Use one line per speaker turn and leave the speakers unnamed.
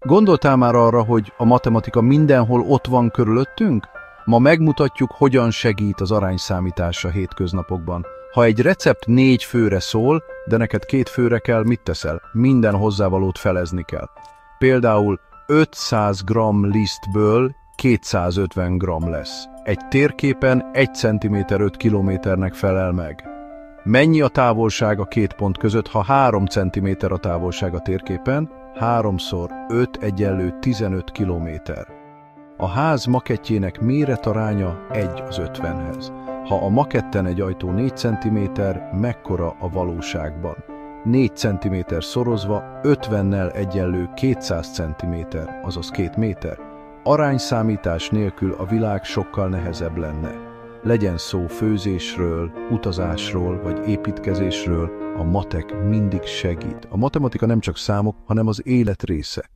Gondoltál már arra, hogy a matematika mindenhol ott van körülöttünk? Ma megmutatjuk, hogyan segít az arányszámítás a hétköznapokban. Ha egy recept 4 főre szól, de neked 2 főre kell, mit teszel? Minden hozzávalót felezni kell. Például 500 g lisztből 250 g lesz. Egy térképen 1 cm 5 kilométernek felel meg. Mennyi a távolság a 2 pont között, ha 3 cm a távolság a térképen? 3 x 5 = 15 kilométer. A ház makettjének méretaránya 1:50. Ha a maketten egy ajtó 4 cm, mekkora a valóságban? 4 cm szorozva 50-nel egyenlő 200 cm, azaz 2 méter. Arányszámítás nélkül a világ sokkal nehezebb lenne. Legyen szó főzésről, utazásról vagy építkezésről, a matek mindig segít. A matematika nem csak számok, hanem az élet része.